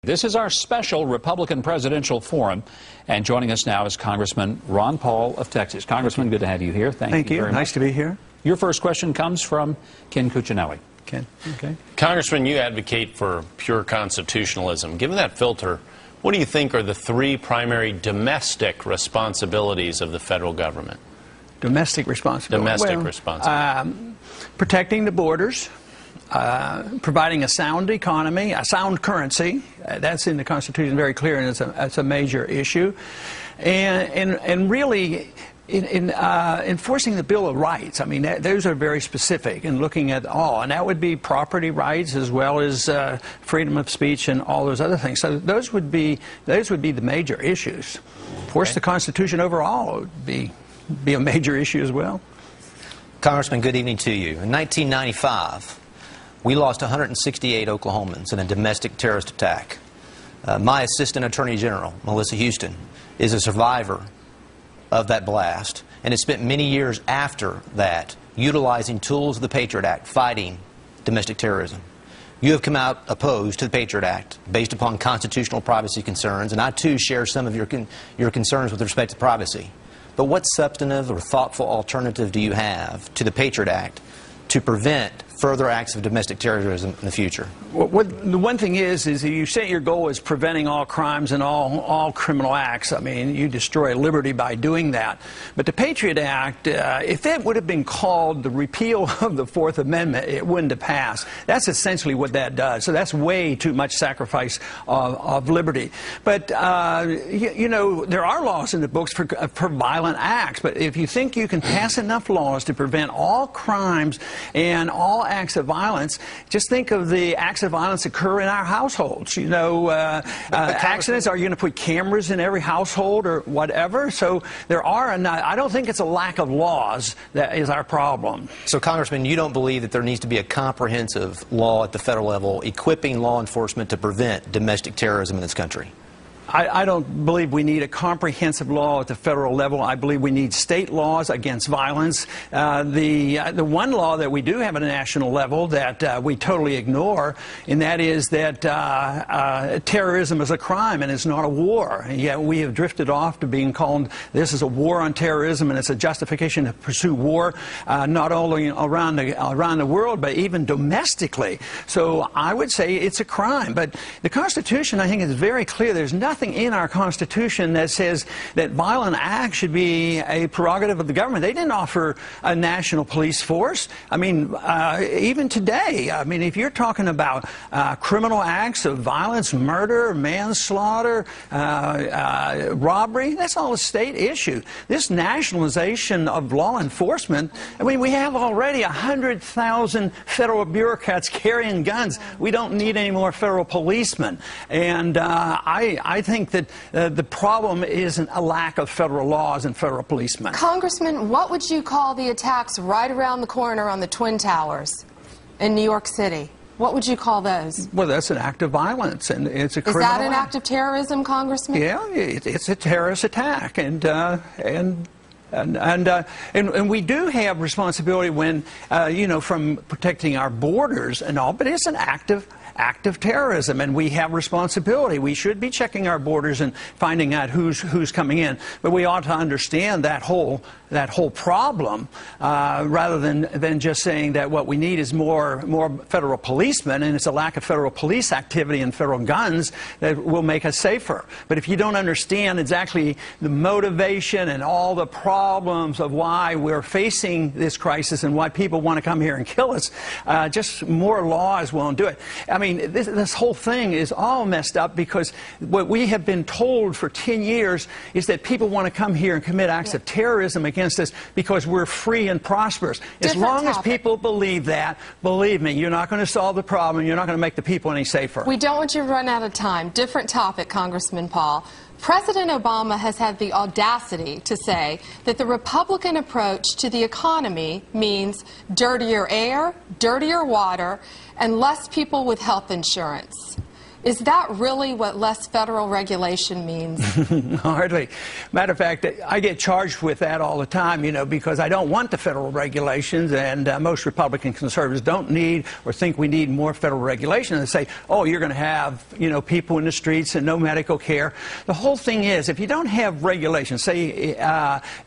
This is our special Republican Presidential Forum, and joining us now is Congressman Ron Paul of Texas. Congressman, good to have you here. Thank you very much. Nice to be here. Your first question comes from Ken Cuccinelli. Ken. Okay. Congressman, you advocate for pure constitutionalism. Given that filter, what do you think are the three primary domestic responsibilities of the federal government? Domestic responsibility. Protecting the borders. Providing a sound economy, a sound currency, that's in the Constitution very clear, and it's a major issue, and really in enforcing the Bill of Rights. I mean, those are very specific and looking at all, and that would be property rights as well as freedom of speech and all those other things. So those would be the major issues. Of course, the Constitution overall would be a major issue as well. Congressman, good evening to you. In 1995. We lost 168 Oklahomans in a domestic terrorist attack. My Assistant Attorney General, Melissa Houston, is a survivor of that blast and has spent many years after that utilizing tools of the Patriot Act, fighting domestic terrorism. You have come out opposed to the Patriot Act based upon constitutional privacy concerns, and I too share some of your concerns with respect to privacy. But what substantive or thoughtful alternative do you have to the Patriot Act to prevent further acts of domestic terrorism in the future? Well, the one thing is you say your goal is preventing all crimes and all criminal acts. I mean, you destroy liberty by doing that. But the Patriot Act, if it would have been called the repeal of the Fourth Amendment, it wouldn't have passed. That's essentially what that does. So that's way too much sacrifice of liberty. But, you know, there are laws in the books for violent acts. But if you think you can pass enough laws to prevent all crimes and all acts of violence, just think of the acts of violence that occur in our households. You know, accidents. Are you going to put cameras in every household or whatever? So there are, and I don't think it's a lack of laws that is our problem. So, Congressman, you don't believe that there needs to be a comprehensive law at the federal level equipping law enforcement to prevent domestic terrorism in this country? I don't believe we need a comprehensive law at the federal level. I believe we need state laws against violence. The one law that we do have at a national level that we totally ignore, and that is that terrorism is a crime and it's not a war. And yet we have drifted off to being called this is a war on terrorism, and it's a justification to pursue war not only around the world but even domestically. So I would say it's a crime. But the Constitution, I think, is very clear. There's nothing in our Constitution that says that violent acts should be a prerogative of the government. They didn't offer a national police force. I mean, even today, I mean, if you're talking about criminal acts of violence, murder, manslaughter, robbery, that's all a state issue. This nationalization of law enforcement, I mean, we have already 100,000 federal bureaucrats carrying guns. We don't need any more federal policemen. And I think that the problem isn't a lack of federal laws and federal policemen. Congressman, what would you call the attacks right around the corner on the Twin Towers in New York City? What would you call those? Well, that's an act of violence, and it's a criminal act. Is that an act of terrorism, Congressman? Yeah, it's a terrorist attack, and we do have responsibility when, you know, from protecting our borders and all, but it's an act of terrorism, and we have responsibility. We should be checking our borders and finding out who's coming in, but we ought to understand that whole problem rather than just saying that what we need is more federal policemen, and it's a lack of federal police activity and federal guns that will make us safer. But if you don't understand exactly the motivation and all the problems of why we're facing this crisis and why people want to come here and kill us, just more laws won't do it. I mean, this whole thing is all messed up because what we have been told for 10 years is that people want to come here and commit acts of terrorism against us because we're free and prosperous. As long as people believe that, believe me, you're not going to solve the problem. You're not going to make the people any safer. We don't want you to run out of time. Different topic, Congressman Paul. President Obama has had the audacity to say that the Republican approach to the economy means dirtier air, dirtier water, and less people with health insurance. Is that really what less federal regulation means? Hardly. Matter of fact, I get charged with that all the time, you know, because I don't want the federal regulations, and most Republican conservatives don't need or think we need more federal regulation. They say, oh, you're going to have, you know, people in the streets and no medical care. The whole thing is, if you don't have regulations, say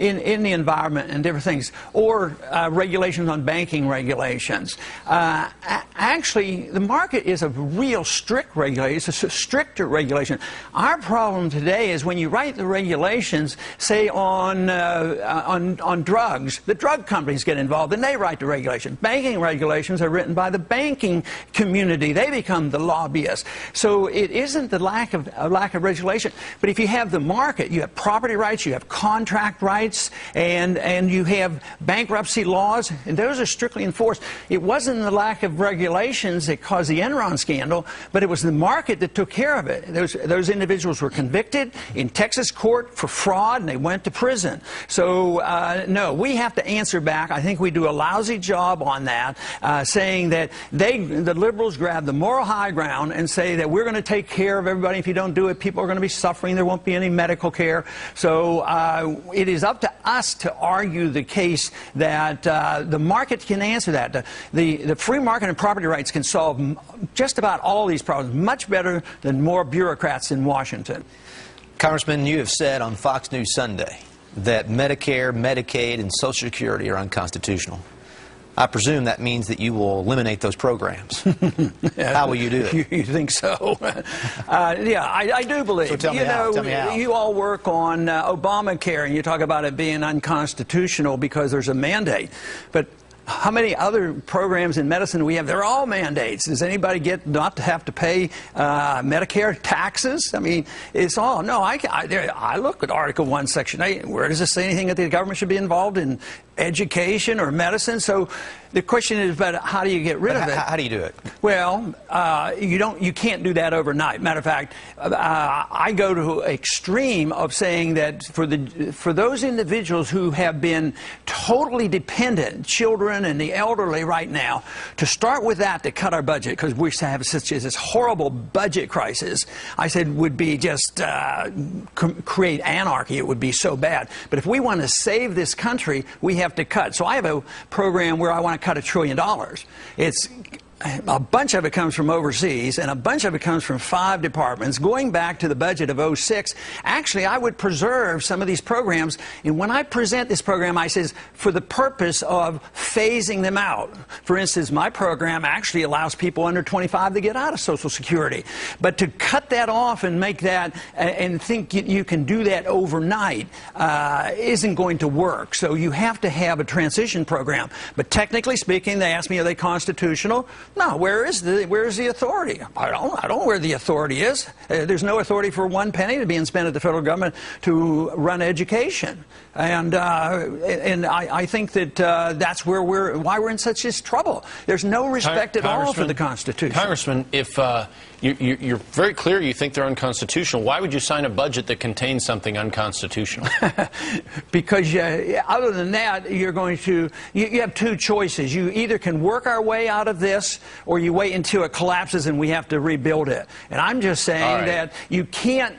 in the environment and different things, or regulations on banking regulations, actually the market is a real strict regulation. It's a stricter regulation. Our problem today is when you write the regulations, say on drugs, the drug companies get involved and they write the regulation. Banking regulations are written by the banking community. They become the lobbyists. So it isn't the lack of regulation, but if you have the market, you have property rights, you have contract rights, and you have bankruptcy laws, and those are strictly enforced. It wasn't the lack of regulations that caused the Enron scandal, but it was the market that took care of it. Those individuals were convicted in Texas court for fraud, and they went to prison. So, no, we have to answer back. I think we do a lousy job on that, saying that the liberals grab the moral high ground and say that we're going to take care of everybody. If you don't do it, people are going to be suffering. There won't be any medical care. So it is up to us to argue the case that the market can answer that. The free market and property rights can solve just about all these problems much better than more bureaucrats in Washington. Congressman, you have said on Fox News Sunday that Medicare, Medicaid, and Social Security are unconstitutional. I presume that means that you will eliminate those programs. How will you do it? You think so? Yeah, I do believe. So tell me how. Tell me how. You all work on Obamacare, and you talk about it being unconstitutional because there's a mandate. But how many other programs in medicine do we have? They're all mandates. Does anybody get not to have to pay Medicare taxes? I mean, it's all. No, I look at Article 1, Section 8. Where does it say anything that the government should be involved in education or medicine? So the question is about how do you get rid of it? How do you do it? Well, you can't do that overnight. Matter of fact, I go to an extreme of saying that for those individuals who have been totally dependent, children and the elderly right now, to start with that to cut our budget, because we have such this horrible budget crisis, I said would be just create anarchy. It would be so bad. But if we want to save this country, we have to cut. So I have a program where I want to cut $1 trillion. It's a bunch of it comes from overseas, and a bunch of it comes from 5 departments. Going back to the budget of '06, actually, I would preserve some of these programs. And when I present this program, I says, for the purpose of phasing them out. For instance, my program actually allows people under 25 to get out of Social Security. But to cut that off and make that, and think you can do that overnight, isn't going to work. So you have to have a transition program. But technically speaking, they ask me, are they constitutional? No, where is the authority? I don't know where the authority is. There's no authority for 1 penny to being spent at the federal government to run education. And I think that that's why we're in such this trouble. There's no respect at all for the Constitution. Congressman, if you're very clear you think they're unconstitutional, why would you sign a budget that contains something unconstitutional? Because other than that, you're going to you have 2 choices. You either can work our way out of this, or you wait until it collapses and we have to rebuild it. And I'm just saying that you can't.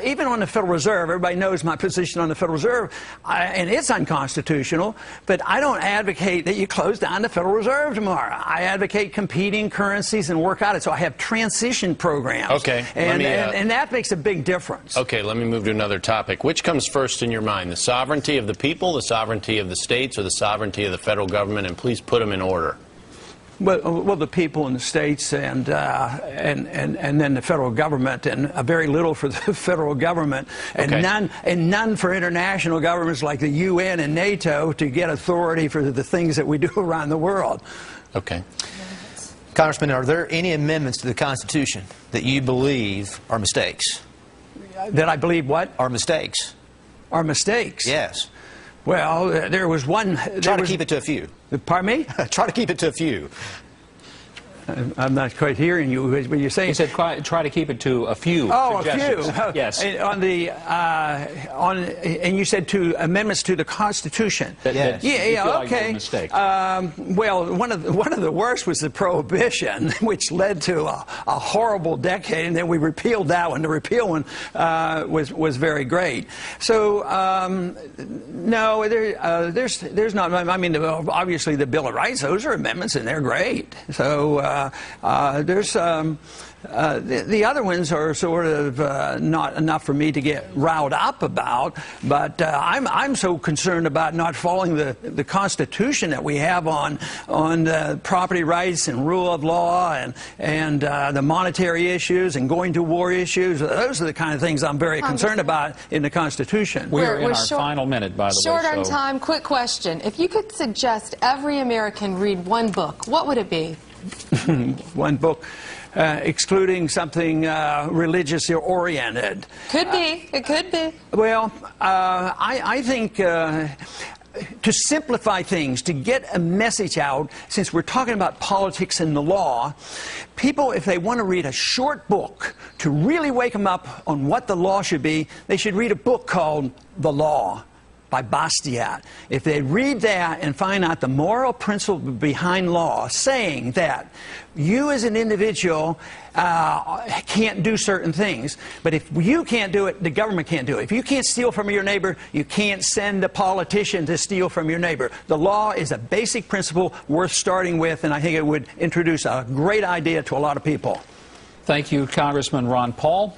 Even on the Federal Reserve, everybody knows my position on the Federal Reserve, and it's unconstitutional, but I don't advocate that you close down the Federal Reserve tomorrow. I advocate competing currencies and work out it, so I have transition programs. Okay. And that makes a big difference. Okay, let me move to another topic. Which comes first in your mind, the sovereignty of the people, the sovereignty of the states, or the sovereignty of the federal government? And please put them in order. Well, the people in the states and then the federal government, and very little for the federal government, and none for international governments like the UN and NATO to get authority for the things that we do around the world. Okay. Congressman, are there any amendments to the Constitution that you believe are mistakes? That I believe what? Are mistakes. Are mistakes? Yes. Well, there was one. Try to keep it to a few. Pardon me? Try to keep it to a few. I'm not quite hearing you. What you're saying? He said try to keep it to a few suggestions. A few. Yes. And you said to amendments to the Constitution. Yes. Yeah. Okay. Like mistake. Well, one of the worst was the Prohibition, which led to a horrible decade, and then we repealed that one. The repeal one was very great. So no, there's not. I mean, obviously the Bill of Rights; those are amendments, and they're great. So there's. The other ones are sort of not enough for me to get riled up about, but I'm so concerned about not following the Constitution that we have on property rights and rule of law and the monetary issues and going to war issues. Those are the kind of things I'm very concerned about in the Constitution. We're in our final minute, by the way. Short on time, quick question. If you could suggest every American read one book, what would it be? One book. Excluding something religiously oriented. Could be. It could be. Well, I think to simplify things, to get a message out, since we're talking about politics and the law, people, if they want to read a short book to really wake them up on what the law should be, they should read a book called The Law by Bastiat. If they read that and find out the moral principle behind law, saying that you as an individual can't do certain things, but if you can't do it, the government can't do it. If you can't steal from your neighbor, you can't send a politician to steal from your neighbor. The law is a basic principle worth starting with, and I think it would introduce a great idea to a lot of people. Thank you, Congressman Ron Paul.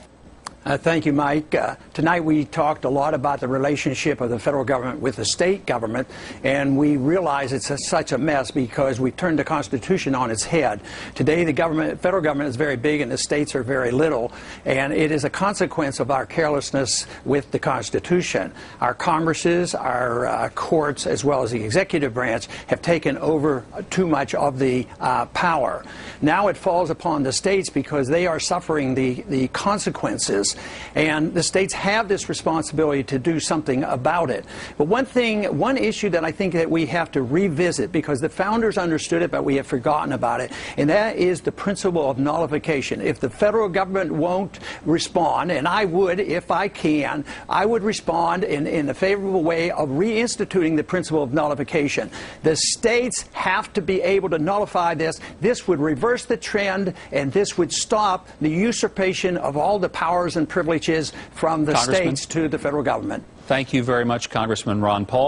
Thank you, Mike. Tonight we talked a lot about the relationship of the federal government with the state government, and we realize it's such a mess because we've turned the Constitution on its head. Today the federal government is very big and the states are very little, and it is a consequence of our carelessness with the Constitution. Our Congresses, our courts, as well as the executive branch have taken over too much of the power. Now it falls upon the states because they are suffering the consequences. And the states have this responsibility to do something about it. But one issue that I think that we have to revisit, because the founders understood it, but we have forgotten about it, and that is the principle of nullification. If the federal government won't respond, and I would, if I can, I would respond in a favorable way of reinstituting the principle of nullification. The states have to be able to nullify this. This would reverse the trend, and this would stop the usurpation of all the powers and privileges from the states to the federal government. Thank you very much, Congressman Ron Paul.